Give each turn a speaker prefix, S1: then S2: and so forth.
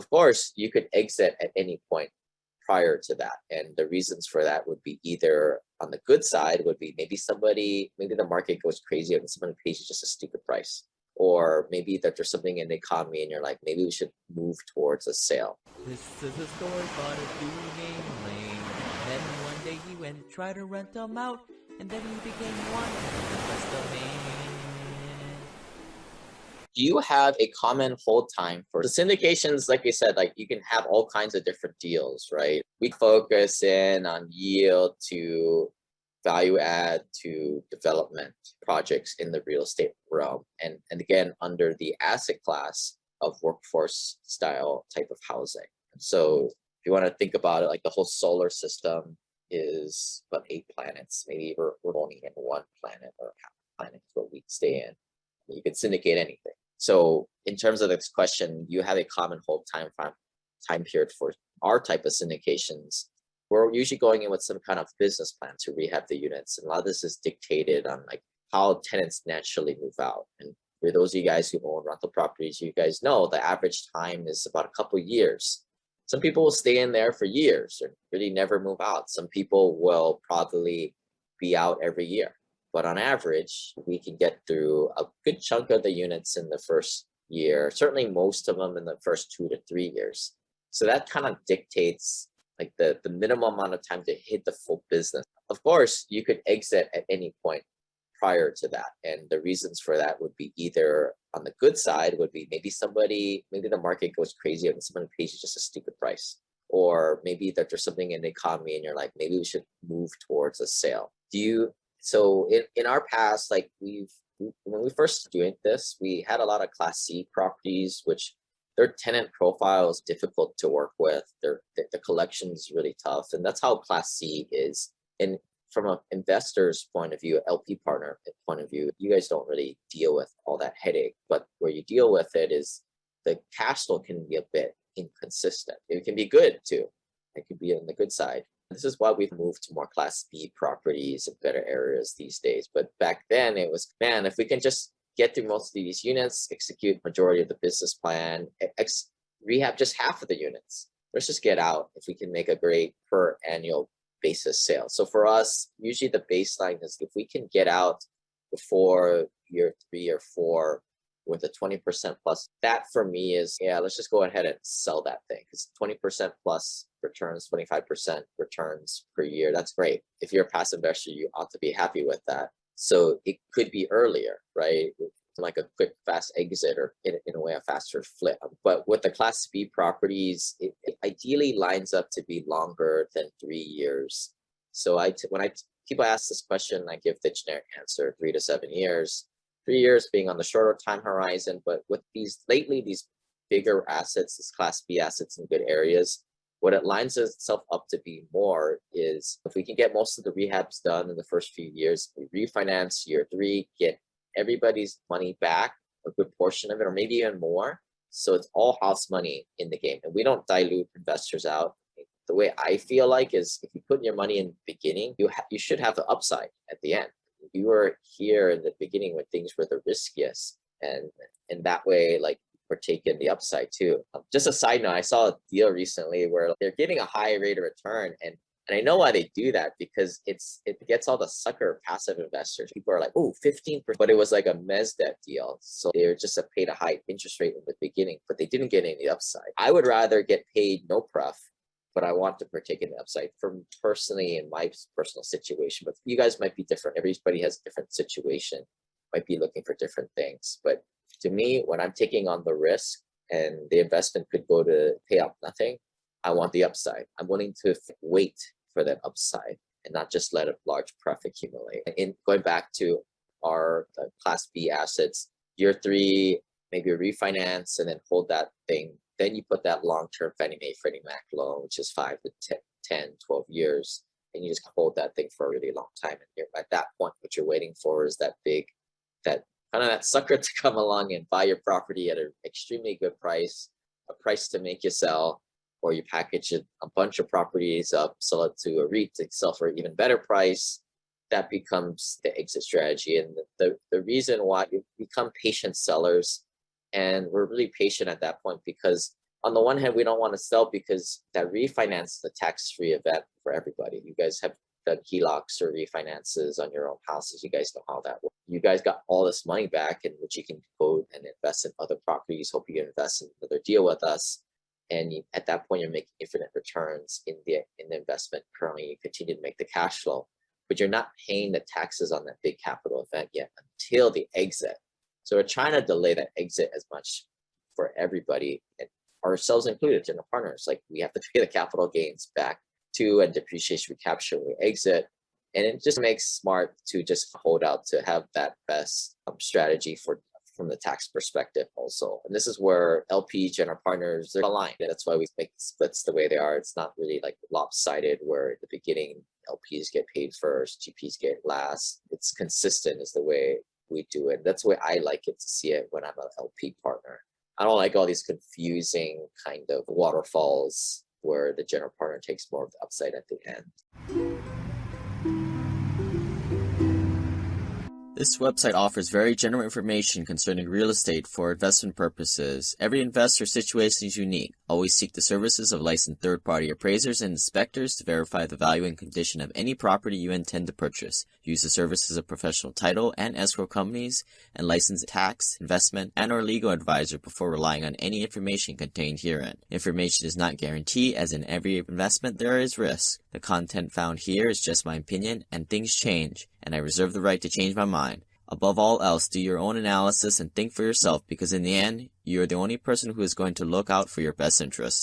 S1: Of course, you could exit at any point prior to that. And the reasons for that would be either on the good side would be maybe the market goes crazy and someone pays you just a stupid price. Or maybe that there's something in the economy and you're like, maybe we should move towards a sale.
S2: This is a story about a dude named Lane. Then one day he went to try to rent them out, and then he became one of the best of man.
S1: Do you have a common hold time for the syndications? Like we said, like you can have all kinds of different deals, right? We focus in on yield to value add to development projects in the real estate realm. And again, under the asset class of workforce style type of housing. So if you want to think about it, like the whole solar system is about 8 planets. Maybe we're only in 1 planet or half a planet is what we stay in. You can syndicate anything. So in terms of this question, you have a common hold time period for our type of syndications. We're usually going in with some kind of business plan to rehab the units. And a lot of this is dictated on like how tenants naturally move out. And for those of you guys who own rental properties, you guys know the average time is about a couple years. Some people will stay in there for years and really never move out. Some people will probably be out every year. But on average, we can get through a good chunk of the units in the first year, certainly most of them in the first 2 to 3 years. So that kind of dictates like the minimum amount of time to hit the full business. Of course, you could exit at any point prior to that. And the reasons for that would be either on the good side would be maybe the market goes crazy and someone pays you just a stupid price. Or maybe that there's something in the economy and you're like, maybe we should move towards a sale. So in our past, like when we first doing this, we had a lot of Class C properties, which their tenant profile is difficult to work with. The collection is really tough. And that's how Class C is. And from an investor's point of view, LP partner point of view, you guys don't really deal with all that headache. But where you deal with it is the cash flow can be a bit inconsistent. It can be good too. It could be on the good side. This is why we've moved to more Class B properties in better areas these days. But back then it was, man, if we can just get through most of these units, execute majority of the business plan, rehab just half of the units. Let's just get out if we can make a great per annual basis sale. So for us, usually the baseline is if we can get out before year 3 or 4 with a 20% plus, that for me is, yeah, let's just go ahead and sell that thing. Because 20% plus returns, 25% returns per year, that's great. If you're a passive investor, you ought to be happy with that. So it could be earlier, right? Like a quick, fast exit or in a way, a faster flip. But with the Class B properties, it ideally lines up to be longer than 3 years. So when people ask this question, I give the generic answer, 3 to 7 years. 3 years being on the shorter time horizon, but with these bigger assets, these Class B assets in good areas, what it lines itself up to be more is if we can get most of the rehabs done in the first few years, we refinance year 3, get everybody's money back, a good portion of it, or maybe even more. So it's all house money in the game, and we don't dilute investors out. The way I feel like is if you put your money in the beginning, you should have the upside at the end. You were here in the beginning when things were the riskiest, and in that way, like we're taking the upside too. Just a side note, I saw a deal recently where they're getting a high rate of return, and I know why they do that, because it gets all the sucker passive investors. People are like, oh, 15%, but it was like a mezz debt deal. So they were just paid a high interest rate in the beginning, but they didn't get any upside. I would rather get paid no pref, but I want to partake in the upside from personally in my personal situation. But you guys might be different. Everybody has a different situation, might be looking for different things. But to me, when I'm taking on the risk and the investment could go to pay out nothing, I want the upside. I'm willing to wait for that upside and not just let a large pref accumulate. And going back to our Class B assets, year 3, maybe refinance and then hold that thing. Then you put that long-term Fannie Mae, Freddie Mac loan, which is 5 to 10, 12 years, and you just hold that thing for a really long time. And at that point, what you're waiting for is that sucker to come along and buy your property at an extremely good price, a price to make you sell, or you package a bunch of properties up, sell it to a REIT to sell for an even better price. That becomes the exit strategy. And the reason why you become patient sellers, and we're really patient at that point because On the one hand, we don't want to sell because that refinance is a tax-free event for everybody. You guys have done HELOCs or refinances on your own houses. You guys know how that works. You guys got all this money back, in which you can go and invest in other properties. Hope you can invest in another deal with us. And at that point, you're making infinite returns in the investment. Currently, you continue to make the cash flow, but you're not paying the taxes on that big capital event yet until the exit. So we're trying to delay that exit as much for everybody, and ourselves included, general partners. Like, we have to pay the capital gains back to and depreciation recapture when we exit. And it just makes smart to just hold out to have that best strategy from the tax perspective also. And this is where LP general partners are aligned. And that's why we make splits the way they are. It's not really like lopsided where at the beginning LPs get paid first, GPs get last. It's consistent is the way we do it. That's the way I like it to see it when I'm an LP partner. I don't like all these confusing kind of waterfalls where the general partner takes more of the upside at the end.
S3: This website offers very general information concerning real estate for investment purposes. Every investor situation is unique. Always seek the services of licensed third-party appraisers and inspectors to verify the value and condition of any property you intend to purchase. Use the services of professional title and escrow companies and licensed tax, investment, and or legal advisor before relying on any information contained herein. Information is not guaranteed, as in every investment there is risk. The content found here is just my opinion, and things change, and I reserve the right to change my mind. Above all else, do your own analysis and think for yourself, because in the end, you are the only person who is going to look out for your best interests.